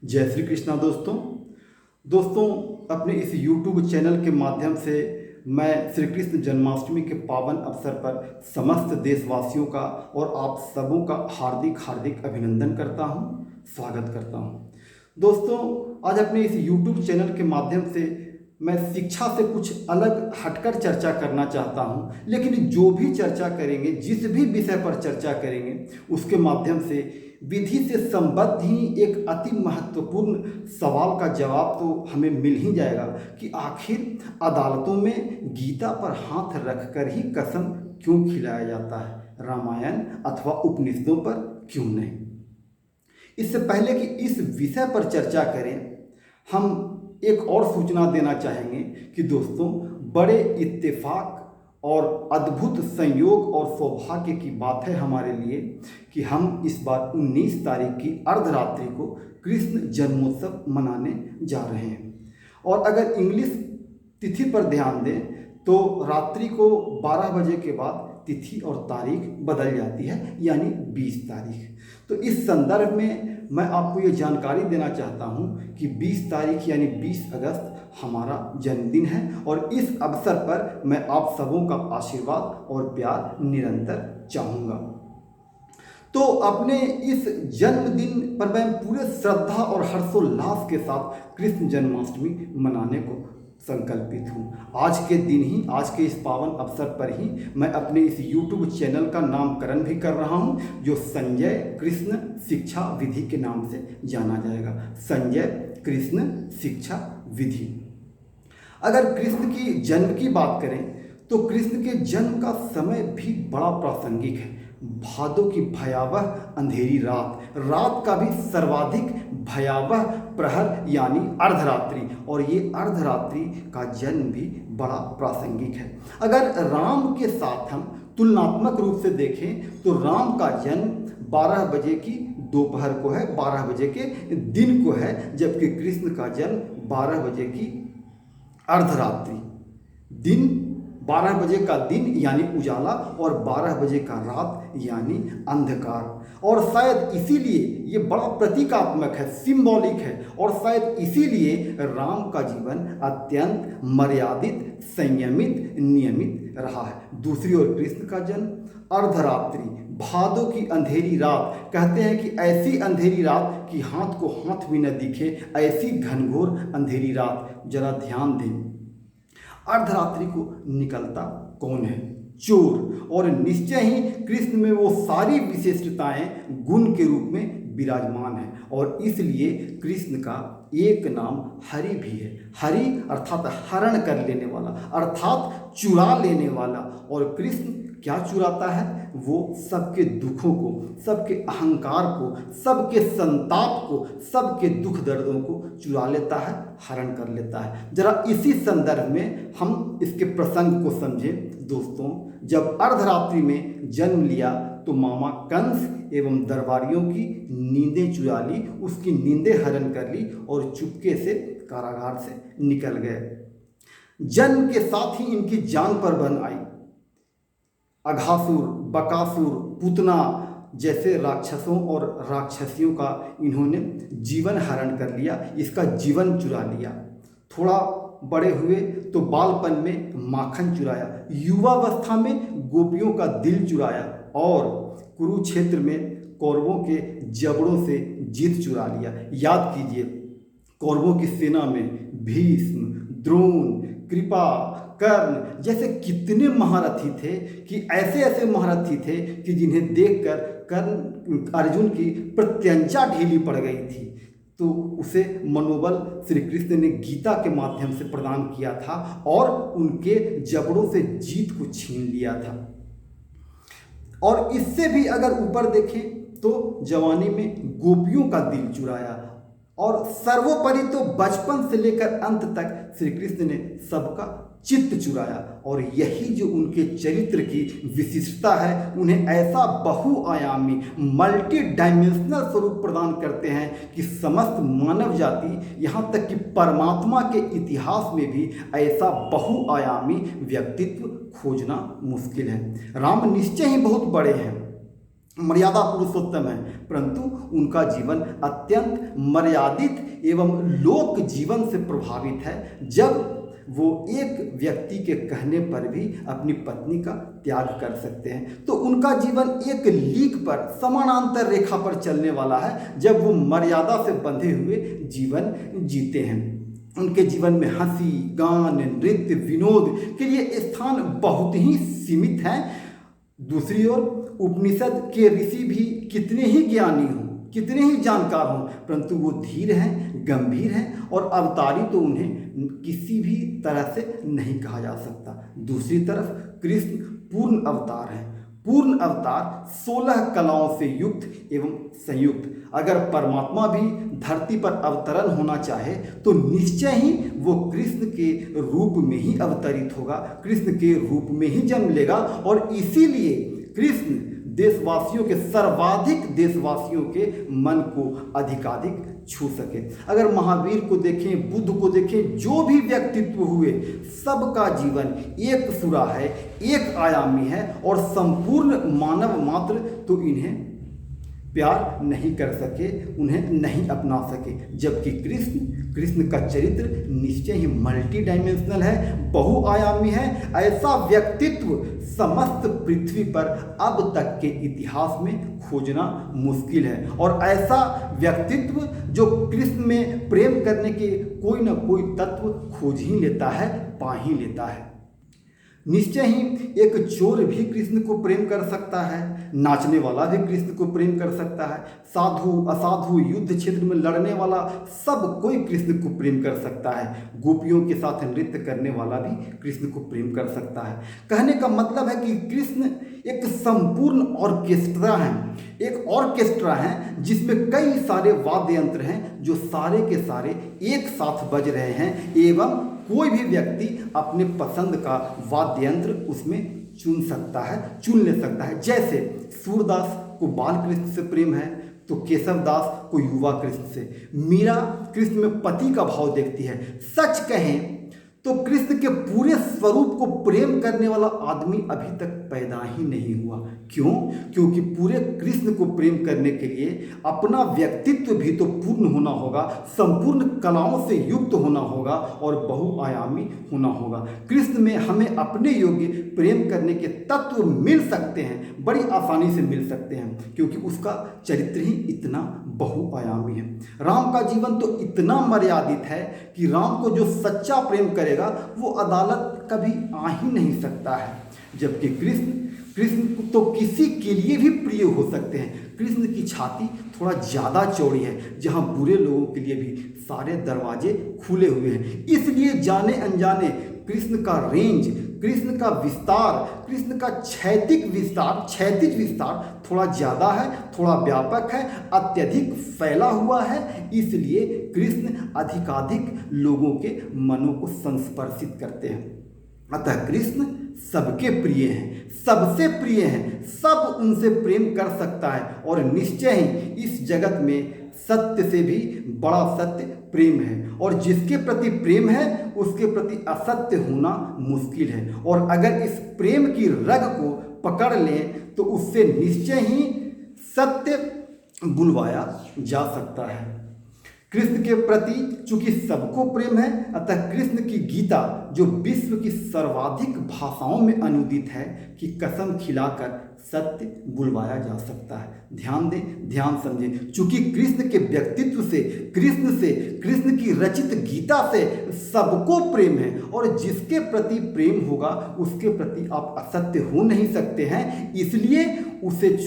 जय श्री कृष्णा दोस्तों अपने इस YouTube चैनल के माध्यम से मैं श्री कृष्ण जन्माष्टमी के पावन अवसर पर समस्त देशवासियों का और आप सबों का हार्दिक अभिनंदन करता हूं, स्वागत करता हूं। दोस्तों आज अपने इस YouTube चैनल के माध्यम से मैं शिक्षा से कुछ अलग हटकर चर्चा करना चाहता हूं, लेकिन जो भी चर्चा करेंगे, जिस भी विषय पर चर्चा करेंगे, उसके माध्यम से विधि से संबद्ध ही एक अति महत्वपूर्ण सवाल का जवाब तो हमें मिल ही जाएगा कि आखिर अदालतों में गीता पर हाथ रखकर ही कसम क्यों खिलाया जाता है, रामायण अथवा उपनिषदों पर क्यों नहीं। इससे पहले कि इस विषय पर चर्चा करें, हम एक और सूचना देना चाहेंगे कि दोस्तों बड़े इत्तेफाक और अद्भुत संयोग और सौभाग्य की बात है हमारे लिए कि हम इस बार 19 तारीख की अर्धरात्रि को कृष्ण जन्मोत्सव मनाने जा रहे हैं। और अगर इंग्लिश तिथि पर ध्यान दें तो रात्रि को 12 बजे के बाद तिथि और तारीख बदल जाती है, यानी 20 तारीख। तो इस संदर्भ में मैं आपको ये जानकारी देना चाहता हूँ कि 20 तारीख यानी 20 अगस्त हमारा जन्मदिन है और इस अवसर पर मैं आप सबों का आशीर्वाद और प्यार निरंतर चाहूँगा। तो अपने इस जन्मदिन पर मैं पूरे श्रद्धा और हर्षोल्लास के साथ कृष्ण जन्माष्टमी मनाने को संकल्पित हूँ। आज के दिन ही, आज के इस पावन अवसर पर ही मैं अपने इस YouTube चैनल का नामकरण भी कर रहा हूँ, जो संजय कृष्ण शिक्षा विधि के नाम से जाना जाएगा। संजय कृष्ण शिक्षा विधि। अगर कृष्ण की जन्म की बात करें तो कृष्ण के जन्म का समय भी बड़ा प्रासंगिक है। भादों की भयावह अंधेरी रात का भी सर्वाधिक भयावह प्रहर यानी अर्धरात्रि, और ये अर्धरात्रि का जन्म भी बड़ा प्रासंगिक है। अगर राम के साथ हम तुलनात्मक रूप से देखें तो राम का जन्म 12 बजे की दोपहर को है, 12 बजे के दिन को है, जबकि कृष्ण का जन्म 12 बजे की अर्धरात्रि, दिन 12 बजे का दिन यानी उजाला और 12 बजे का रात यानी अंधकार। और शायद इसीलिए ये बड़ा प्रतीकात्मक है, सिंबॉलिक है, और शायद इसीलिए राम का जीवन अत्यंत मर्यादित, संयमित, नियमित रहा है। दूसरी ओर कृष्ण का जन्म अर्धरात्रि, भादों की अंधेरी रात। कहते हैं कि ऐसी अंधेरी रात कि हाथ को हाथ भी न दिखे, ऐसी घनघोर अंधेरी रात। जरा ध्यान दें, अर्धरात्रि को निकलता कौन है? चोर। और निश्चय ही कृष्ण में वो सारी विशेषताएं गुण के रूप में विराजमान है, और इसलिए कृष्ण का एक नाम हरि भी है। हरि अर्थात हरण कर लेने वाला, अर्थात चुरा लेने वाला। और कृष्ण क्या चुराता है? वो सबके दुखों को, सबके अहंकार को, सबके संताप को, सबके दुख दर्दों को चुरा लेता है, हरण कर लेता है। जरा इसी संदर्भ में हम इसके प्रसंग को समझें। दोस्तों, जब अर्धरात्रि में जन्म लिया तो मामा कंस एवं दरबारियों की नींदें चुरा ली, उसकी नींदें हरण कर ली और चुपके से कारागार से निकल गए। जन्म के साथ ही इनकी जान पर बंध आई। अघासुर, बकासुर, पूतना जैसे राक्षसों और राक्षसियों का इन्होंने जीवन हरण कर लिया, इसका जीवन चुरा लिया। थोड़ा बड़े हुए तो बालपन में माखन चुराया, युवावस्था में गोपियों का दिल चुराया, और कुरुक्षेत्र में कौरवों के जबड़ों से जीत चुरा लिया। याद कीजिए, कौरवों की सेना में भीष्म, द्रोण, कृपा, कर्ण जैसे कितने महारथी थे कि ऐसे महारथी थे कि जिन्हें देखकर कर्ण अर्जुन की प्रत्यंचा ढीली पड़ गई थी, तो उसे मनोबल श्री कृष्ण ने गीता के माध्यम से प्रदान किया था और उनके जबड़ों से जीत को छीन लिया था। और इससे भी अगर ऊपर देखें तो जवानी में गोपियों का दिल चुराया, और सर्वोपरि तो बचपन से लेकर अंत तक श्री कृष्ण ने सबका चित्त चुराया। और यही जो उनके चरित्र की विशिष्टता है, उन्हें ऐसा बहुआयामी, मल्टी डायमेंशनल स्वरूप प्रदान करते हैं कि समस्त मानव जाति, यहाँ तक कि परमात्मा के इतिहास में भी ऐसा बहुआयामी व्यक्तित्व खोजना मुश्किल है। राम निश्चय ही बहुत बड़े हैं, मर्यादा पुरुषोत्तम है, परंतु उनका जीवन अत्यंत मर्यादित एवं लोक जीवन से प्रभावित है, जब वो एक व्यक्ति के कहने पर भी अपनी पत्नी का त्याग कर सकते हैं। तो उनका जीवन एक लीक पर, समानांतर रेखा पर चलने वाला है, जब वो मर्यादा से बंधे हुए जीवन जीते हैं। उनके जीवन में हंसी, गान, नृत्य, विनोद के लिए स्थान बहुत ही सीमित है। दूसरी ओर उपनिषद के ऋषि भी कितने ही ज्ञानी हों, कितने ही जानकार हों, परंतु वो धीर हैं, गंभीर हैं और अवतारी तो उन्हें किसी भी तरह से नहीं कहा जा सकता। दूसरी तरफ कृष्ण पूर्ण अवतार हैं। पूर्ण अवतार 16 कलाओं से युक्त एवं संयुक्त। अगर परमात्मा भी धरती पर अवतरण होना चाहे तो निश्चय ही वो कृष्ण के रूप में ही अवतरित होगा, कृष्ण के रूप में ही जन्म लेगा। और इसीलिए कृष्ण देशवासियों के, सर्वाधिक देशवासियों के मन को अधिकाधिक छू सके। अगर महावीर को देखें, बुद्ध को देखें, जो भी व्यक्तित्व हुए, सबका जीवन एक सुरा है, एक आयामी है और संपूर्ण मानव मात्र तो इन्हें प्यार नहीं कर सके, उन्हें नहीं अपना सके। जबकि कृष्ण का चरित्र निश्चय ही मल्टी डायमेंशनल है, बहुआयामी है। ऐसा व्यक्तित्व समस्त पृथ्वी पर अब तक के इतिहास में खोजना मुश्किल है। और ऐसा व्यक्तित्व जो कृष्ण में प्रेम करने के कोई ना कोई तत्व खोज ही लेता है, पा ही लेता है। निश्चय ही एक चोर भी कृष्ण को प्रेम कर सकता है, नाचने वाला भी कृष्ण को प्रेम कर सकता है, साधु असाधु, युद्ध क्षेत्र में लड़ने वाला सब कोई कृष्ण को प्रेम कर सकता है, गोपियों के साथ नृत्य करने वाला भी कृष्ण को प्रेम कर सकता है। कहने का मतलब है कि कृष्ण एक संपूर्ण ऑर्केस्ट्रा है, एक ऑर्केस्ट्रा है जिसमें कई सारे वाद्य यंत्र हैं जो सारे के सारे एक साथ बज रहे हैं, एवं कोई भी व्यक्ति अपने पसंद का वाद्य यंत्र उसमें चुन सकता है, चुन ले सकता है। जैसे सूरदास को बाल कृष्ण से प्रेम है तो केशव दास को युवा कृष्ण से, मीरा कृष्ण में पति का भाव देखती है। सच कहें तो कृष्ण के पूरे स्वरूप को प्रेम करने वाला आदमी अभी तक पैदा ही नहीं हुआ। क्यों? क्योंकि पूरे कृष्ण को प्रेम करने के लिए अपना व्यक्तित्व भी तो पूर्ण होना होगा, संपूर्ण कलाओं से युक्त होना होगा और बहुआयामी होना होगा। कृष्ण में हमें अपने योग्य प्रेम करने के तत्व मिल सकते हैं, बड़ी आसानी से मिल सकते हैं, क्योंकि उसका चरित्र ही इतना बहुआयामी है। राम का जीवन तो इतना मर्यादित है कि राम को जो सच्चा प्रेम करेगा वो अदालत कभी आ ही नहीं सकता है। जबकि कृष्ण तो किसी के लिए भी प्रिय हो सकते हैं। कृष्ण की छाती थोड़ा ज़्यादा चौड़ी है, जहाँ बुरे लोगों के लिए भी सारे दरवाजे खुले हुए हैं। इसलिए जाने अनजाने कृष्ण का रेंज, कृष्ण का विस्तार, कृष्ण का क्षैतिज विस्तार थोड़ा ज़्यादा है, थोड़ा व्यापक है, अत्यधिक फैला हुआ है। इसलिए कृष्ण अधिकाधिक लोगों के मनों को संस्पर्शित करते हैं। अतः कृष्ण सबके प्रिय हैं, सबसे प्रिय हैं, सब उनसे प्रेम कर सकता है। और निश्चय ही इस जगत में सत्य से भी बड़ा सत्य प्रेम है, और जिसके प्रति प्रेम है उसके प्रति असत्य होना मुश्किल है। और अगर इस प्रेम की रग को पकड़ लें तो उससे निश्चय ही सत्य बुलवाया जा सकता है। कृष्ण के प्रति चूंकि सबको प्रेम है, अतः कृष्ण की गीता जो विश्व की सर्वाधिक भाषाओं में अनुदित है कि कसम खिलाकर सत्य बुलवाया जा सकता है। ध्यान दें, ध्यान समझें। चूंकि कृष्ण के व्यक्तित्व से, कृष्ण की रचित गीता से सबको प्रेम है, और जिसके प्रति प्रेम होगा उसके प्रति आप असत्य हो नहीं सकते हैं। इसलिए उसे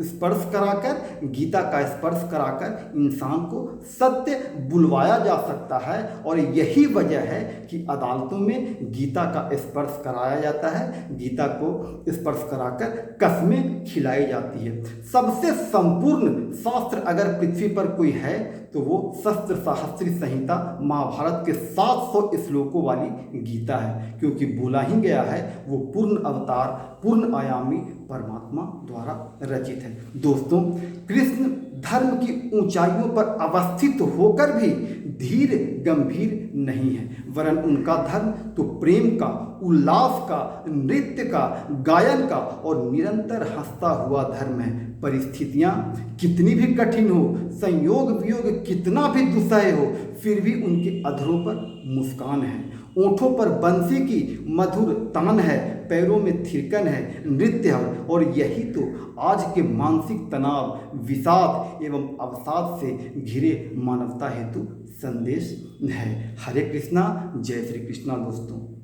स्पर्श कराकर, गीता का स्पर्श कराकर इंसान को सत्य बुलवाया जा सकता है। और यही वजह है कि अदालतों में गीता का स्पर्श कराया जाता है, गीता को स्पर्श कराकर कस्में खिलाई जाती है। सबसे संपूर्ण शास्त्र अगर पृथ्वी पर कोई है तो वो शस्त्र शास्त्री संहिता महाभारत के 700 श्लोकों वाली गीता है, क्योंकि बोला ही गया है वो पूर्ण अवतार, पूर्ण आयामी परमात्मा द्वारा रचित है। दोस्तों, कृष्ण धर्म की ऊंचाइयों पर अवस्थित होकर भी धीर गंभीर नहीं है, वरन उनका धर्म तो प्रेम का, उल्लास का, नृत्य का, गायन का और निरंतर हंसता हुआ धर्म है। परिस्थितियाँ कितनी भी कठिन हो, संयोग वियोग कितना भी दुस्सह हो, फिर भी उनके अधरों पर मुस्कान है, ओंठों पर बंसी की मधुर तान है, पैरों में थिरकन है, नृत्य है। और यही तो आज के मानसिक तनाव, विषाद एवं अवसाद से घिरे मानवता हेतु संदेश है। हरे कृष्णा, जय श्री कृष्णा दोस्तों।